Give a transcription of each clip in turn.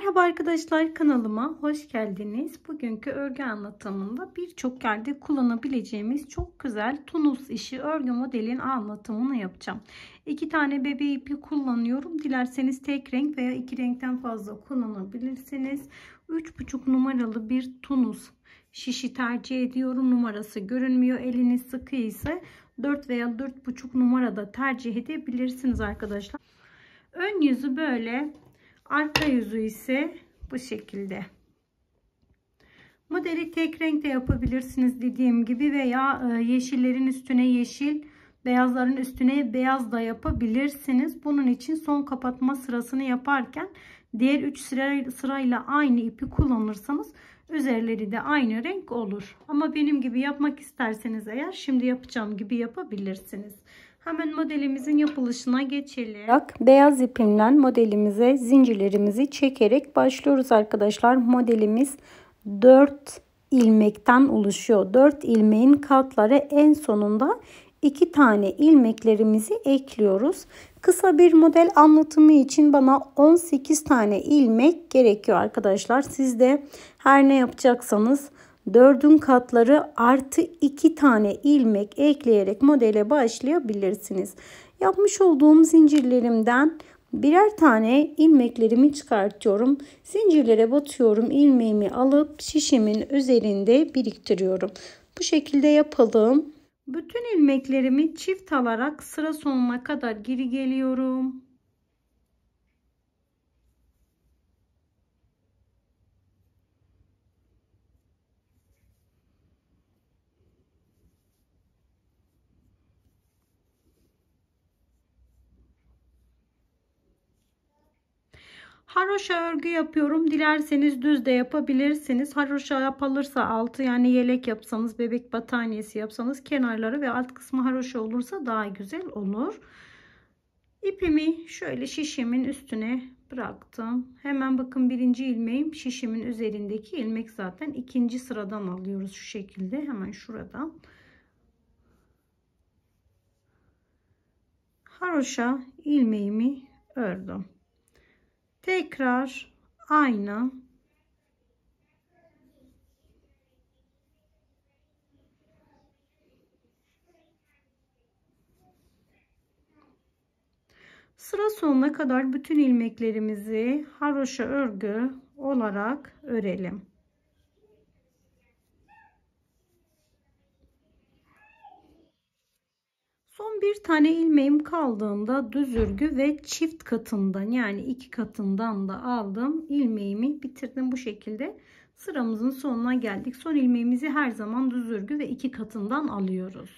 Merhaba arkadaşlar, kanalıma hoş geldiniz. Bugünkü örgü anlatımında birçok yerde kullanabileceğimiz çok güzel tunus işi örgü modelin anlatımını yapacağım. 2 tane bebe ipi kullanıyorum. Dilerseniz tek renk veya 2 renkten fazla kullanabilirsiniz. 3,5 numaralı bir tunus şişi tercih ediyorum. Numarası görünmüyor. Eliniz sıkı ise 4 veya 4,5 numarada tercih edebilirsiniz arkadaşlar. Ön yüzü böyle. Arka yüzü ise bu şekilde. Modeli tek renkte yapabilirsiniz dediğim gibi veya yeşillerin üstüne yeşil, beyazların üstüne beyaz da yapabilirsiniz. Bunun için son kapatma sırasını yaparken diğer 3 sırayla aynı ipi kullanırsanız üzerleri de aynı renk olur. Ama benim gibi yapmak isterseniz eğer şimdi yapacağım gibi yapabilirsiniz. Hemen modelimizin yapılışına geçelim. Beyaz ipimden modelimize zincirlerimizi çekerek başlıyoruz arkadaşlar. Modelimiz 4 ilmekten oluşuyor. 4 ilmeğin katları en sonunda 2 tane ilmeklerimizi ekliyoruz. Kısa bir model anlatımı için bana 18 tane ilmek gerekiyor arkadaşlar. Siz de her ne yapacaksanız 4'ün katları artı 2 tane ilmek ekleyerek modele başlayabilirsiniz. Yapmış olduğum zincirlerimden birer tane ilmeklerimi çıkartıyorum. Zincirlere batıyorum. İlmeğimi alıp şişimin üzerinde biriktiriyorum. Bu şekilde yapalım. Bütün ilmeklerimi çift alarak sıra sonuna kadar geri geliyorum. Haroşa örgü yapıyorum. Dilerseniz düz de yapabilirsiniz. Haroşa yapılırsa altı, yani yelek yapsanız, bebek battaniyesi yapsanız kenarları ve alt kısmı haroşa olursa daha güzel olur. İpimi şöyle şişimin üstüne bıraktım. Hemen bakın, birinci ilmeğim şişimin üzerindeki ilmek, zaten ikinci sıradan alıyoruz şu şekilde. Hemen şuradan haroşa ilmeğimi ördüm. Tekrar aynı sıra sonuna kadar bütün ilmeklerimizi haroşa örgü olarak örelim. Son bir tane ilmeğim kaldığında düz örgü ve çift katından, yani 2 katından da aldım. İlmeğimi bitirdim bu şekilde. Sıramızın sonuna geldik. Son ilmeğimizi her zaman düz örgü ve 2 katından alıyoruz.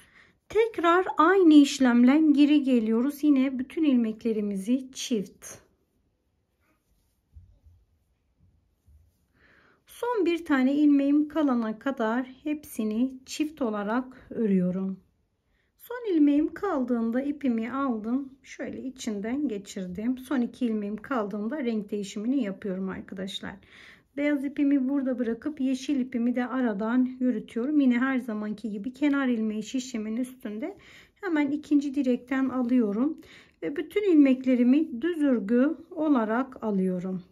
Tekrar aynı işlemle geri geliyoruz. Yine bütün ilmeklerimizi çift. Son bir tane ilmeğim kalana kadar hepsini çift olarak örüyorum. Son ilmeğim kaldığında ipimi aldım. Şöyle içinden geçirdim. Son 2 ilmeğim kaldığında renk değişimini yapıyorum arkadaşlar. Beyaz ipimi burada bırakıp yeşil ipimi de aradan yürütüyorum. Yine her zamanki gibi kenar ilmeği şişimin üstünde hemen ikinci direkten alıyorum. Ve bütün ilmeklerimi düz örgü olarak alıyorum.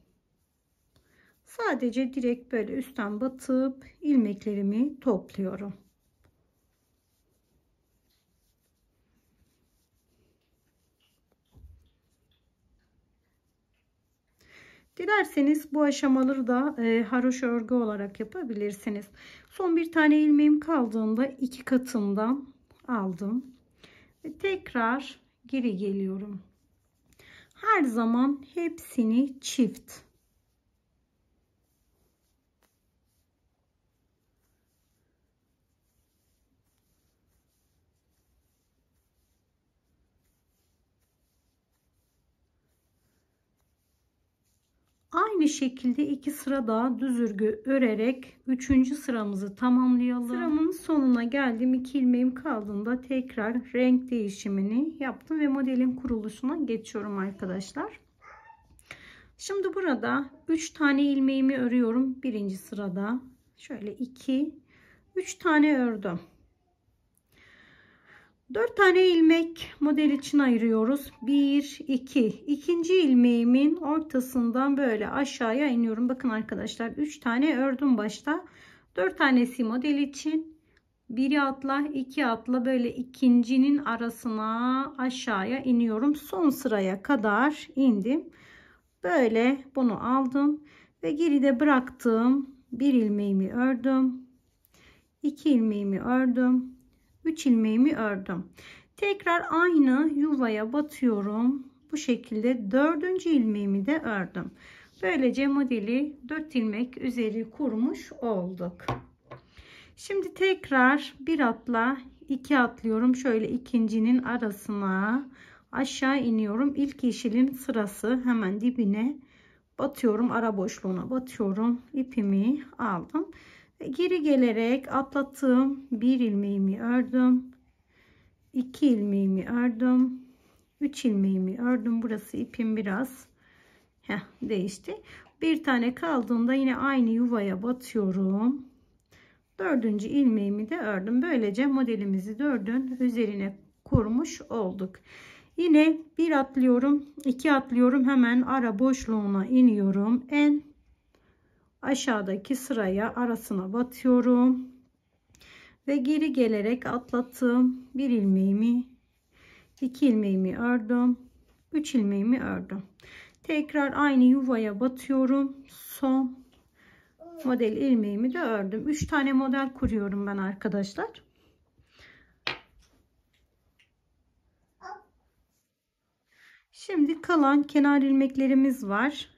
Sadece direkt böyle üstten batıp ilmeklerimi topluyorum. Dilerseniz bu aşamaları da haroşa örgü olarak yapabilirsiniz. Son bir tane ilmeğim kaldığında 2 katından aldım. Ve tekrar geri geliyorum. Her zaman hepsini çift. Aynı şekilde 2 sıra daha düz örgü örerek 3. sıramızı tamamlayalım. Sıramın sonuna geldim. 2 ilmeğim kaldığında tekrar renk değişimini yaptım ve modelin kuruluşuna geçiyorum arkadaşlar. Şimdi burada 3 tane ilmeğimi örüyorum. Birinci sırada şöyle 2 3 tane ördüm. 4 tane ilmek model için ayırıyoruz. 1, 2. İkinci ilmeğimin ortasından böyle aşağıya iniyorum. Bakın arkadaşlar 3 tane ördüm başta. 4 tanesi model için. Biri atla, 2 atla böyle ikincinin arasına aşağıya iniyorum. Son sıraya kadar indim. Böyle bunu aldım ve geride bıraktığım bir ilmeğimi ördüm. 2 ilmeğimi ördüm. 3 ilmeğimi ördüm. Tekrar aynı yuvaya batıyorum. Bu şekilde 4. ilmeğimi de ördüm. Böylece modeli 4 ilmek üzeri kurmuş olduk. Şimdi tekrar bir atla 2 atlıyorum. Şöyle ikincinin arasına aşağı iniyorum. İlk yeşilin sırası hemen dibine batıyorum. Ara boşluğuna batıyorum. İpimi aldım. Geri gelerek atlattığım bir ilmeğimi ördüm. 2 ilmeğimi ördüm. 3 ilmeğimi ördüm. Burası ipim biraz değişti. Bir tane kaldığında yine aynı yuvaya batıyorum. 4. ilmeğimi de ördüm. Böylece modelimizi 4'ün üzerine kurmuş olduk. Yine bir atlıyorum, 2 atlıyorum. Hemen ara boşluğuna iniyorum. En aşağıdaki sıraya arasına batıyorum ve geri gelerek atlattığım bir ilmeğimi 2 ilmeğimi ördüm, 3 ilmeğimi ördüm. Tekrar aynı yuvaya batıyorum. Son model ilmeğimi de ördüm. 3 tane model kuruyorum ben arkadaşlar. Şimdi kalan kenar ilmeklerimiz var.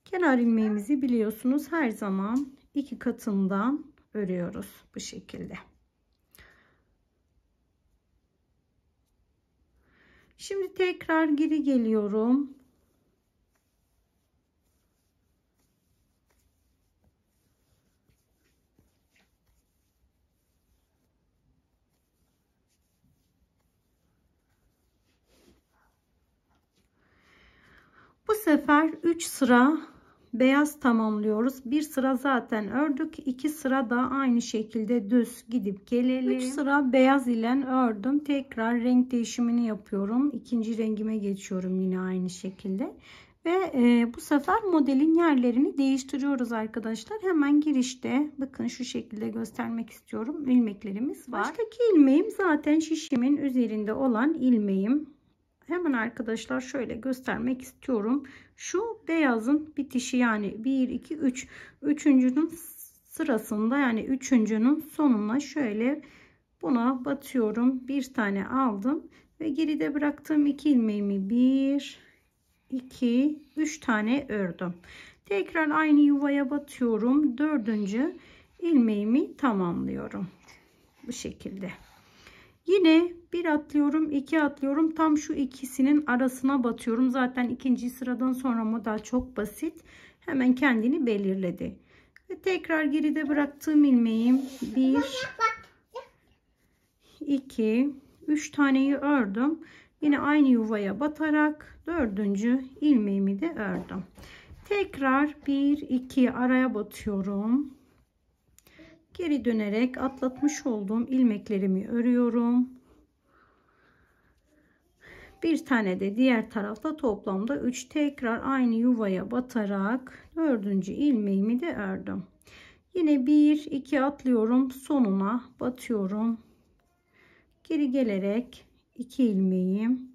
Kenar ilmeğimizi biliyorsunuz her zaman 2 katından örüyoruz bu şekilde. Şimdi tekrar geri geliyorum. Bu sefer 3 sıra beyaz tamamlıyoruz. Bir sıra zaten ördük. 2 sıra da aynı şekilde düz gidip gelelim. 3 sıra beyaz ile ördüm. Tekrar renk değişimini yapıyorum. İkinci rengime geçiyorum yine aynı şekilde. Ve bu sefer modelin yerlerini değiştiriyoruz arkadaşlar. Hemen girişte bakın şu şekilde göstermek istiyorum. İlmeklerimiz var. Baştaki ilmeğim zaten şişimin üzerinde olan ilmeğim. Hemen arkadaşlar şöyle göstermek istiyorum. Şu beyazın bitişi yani 1, 2, 3. Üçüncünün sırasında yani üçüncünün sonuna şöyle buna batıyorum. Bir tane aldım ve geride bıraktığım 2 ilmeğimi 1, 2, 3 tane ördüm. Tekrar aynı yuvaya batıyorum. 4. ilmeğimi tamamlıyorum. Bu şekilde. Yine bir atlıyorum, 2 atlıyorum. Tam şu ikisinin arasına batıyorum. Zaten ikinci sıradan sonra model çok basit. Hemen kendini belirledi. Ve tekrar geride bıraktığım ilmeğim 1, 2, 3 taneyi ördüm. Yine aynı yuvaya batarak 4. ilmeğimi de ördüm. Tekrar 1, 2 araya batıyorum. Geri dönerek atlatmış olduğum ilmeklerimi örüyorum. Bir tane de diğer tarafta toplamda 3 tekrar aynı yuvaya batarak 4. ilmeğimi de ördüm. Yine 1, 2 atlıyorum. Sonuna batıyorum. Geri gelerek 2 ilmeğim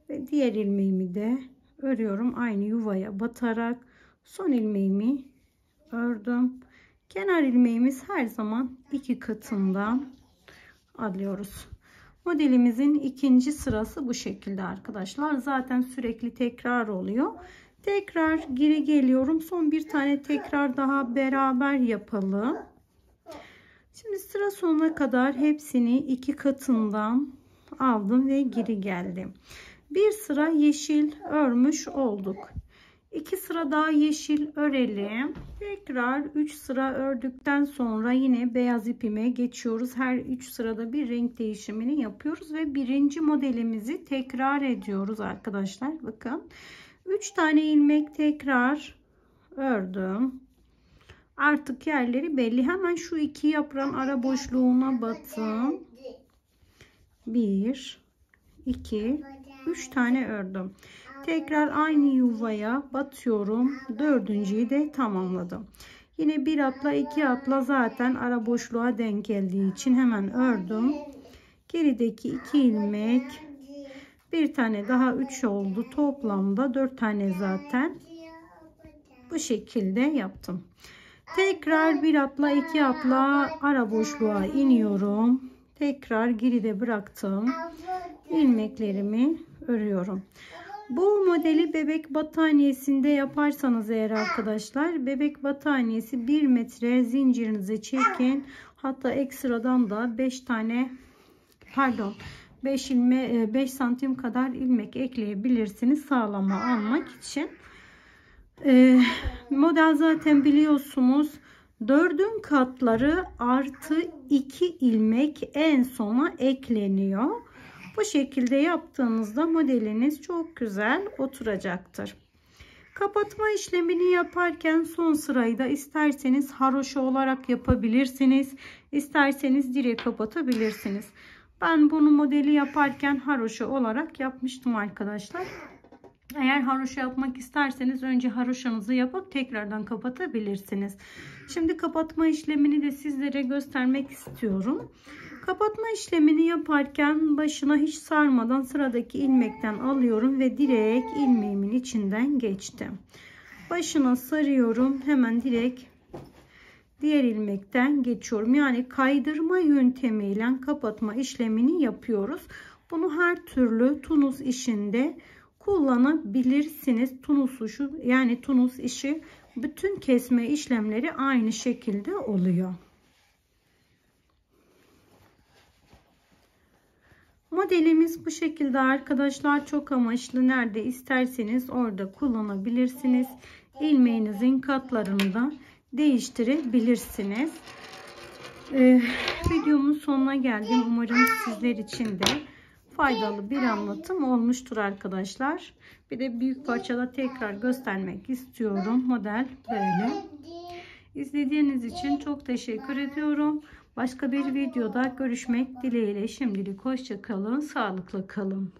ve diğer ilmeğimi de örüyorum. Aynı yuvaya batarak son ilmeğimi ördüm. Kenar ilmeğimiz her zaman 2 katından alıyoruz. Modelimizin ikinci sırası bu şekilde arkadaşlar. Zaten sürekli tekrar oluyor. Tekrar geri geliyorum. Son bir tane tekrar daha beraber yapalım. Şimdi sıra sonuna kadar hepsini 2 katından aldım ve geri geldim. Bir sıra yeşil örmüş olduk. 2 sıra daha yeşil örelim. Tekrar 3 sıra ördükten sonra yine beyaz ipime geçiyoruz. Her 3 sırada bir renk değişimini yapıyoruz ve birinci modelimizi tekrar ediyoruz arkadaşlar. Bakın 3 tane ilmek tekrar ördüm. Artık yerleri belli. Hemen şu 2 yaprağın ara boşluğuna batın. 1 2 3 tane ördüm. Tekrar aynı yuvaya batıyorum. Dördüncüyü de tamamladım. Yine bir atla 2 atla zaten ara boşluğa denk geldiği için hemen ördüm. Gerideki 2 ilmek, bir tane daha 3 oldu. Toplamda 4 tane zaten. Bu şekilde yaptım. Tekrar bir atla 2 atla ara boşluğa iniyorum. Tekrar geride bıraktım. İlmeklerimi örüyorum. Bu modeli bebek battaniyesinde yaparsanız eğer arkadaşlar, bebek battaniyesi 1 metre zincirinizi çekin. Hatta ekstradan da 5 santim kadar ilmek ekleyebilirsiniz sağlama almak için. Model zaten biliyorsunuz. 4'ün katları artı 2 ilmek en sona ekleniyor. Bu şekilde yaptığınızda modeliniz çok güzel oturacaktır. Kapatma işlemini yaparken son sırayı da isterseniz haroşa olarak yapabilirsiniz. İsterseniz direkt kapatabilirsiniz. Ben bunu modeli yaparken haroşa olarak yapmıştım arkadaşlar. Eğer haroşa yapmak isterseniz önce haroşanızı yapıp tekrardan kapatabilirsiniz. Şimdi kapatma işlemini de sizlere göstermek istiyorum. Kapatma işlemini yaparken başına hiç sarmadan sıradaki ilmekten alıyorum ve direkt ilmeğimin içinden geçtim. Başına sarıyorum, hemen direkt diğer ilmekten geçiyorum. Yani kaydırma yöntemiyle kapatma işlemini yapıyoruz. Bunu her türlü tunus işinde kullanabilirsiniz. Tunus işi bütün kesme işlemleri aynı şekilde oluyor. Modelimiz bu şekilde arkadaşlar. Çok amaçlı, nerede isterseniz orada kullanabilirsiniz. İlmeğinizin katlarını da değiştirebilirsiniz. Videomun sonuna geldim. Umarım sizler için de faydalı bir anlatım olmuştur arkadaşlar. Bir de büyük parçada tekrar göstermek istiyorum. Model böyle. İzlediğiniz için çok teşekkür ediyorum. Başka bir videoda görüşmek dileğiyle. Şimdilik hoşça kalın, sağlıkla kalın.